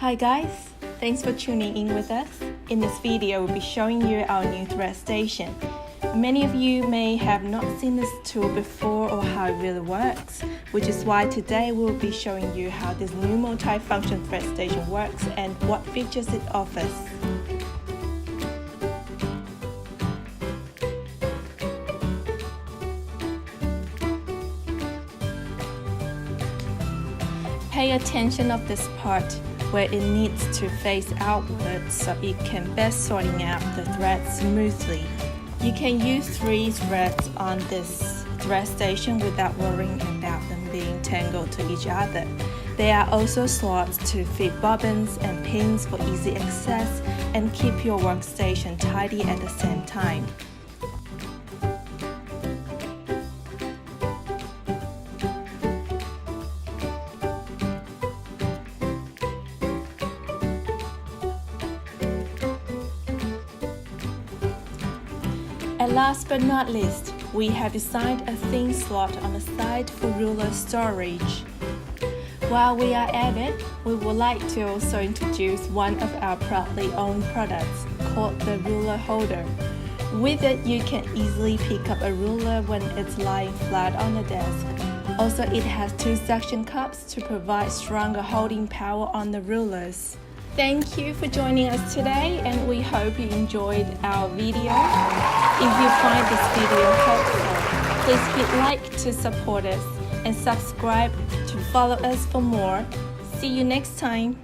Hi guys, thanks for tuning in with us. In this video, we'll be showing you our new thread station. Many of you may have not seen this tool before or how it really works, which is why today we'll be showing you how this new multi-function thread station works and what features it offers. Pay attention of this part where it needs to face outward so it can best sorting out the threads smoothly. You can use 3 threads on this thread station without worrying about them being tangled to each other. There are also slots to fit bobbins and pins for easy access and keep your workstation tidy at the same time. And last but not least, we have designed a thin slot on the side for ruler storage. While we are at it, we would like to also introduce one of our proudly owned products called the ruler holder. With it, you can easily pick up a ruler when it's lying flat on the desk. Also, it has 2 suction cups to provide stronger holding power on the rulers. Thank you for joining us today, and we hope you enjoyed our video. If you find this video helpful, please hit like to support us and subscribe to follow us for more. See you next time.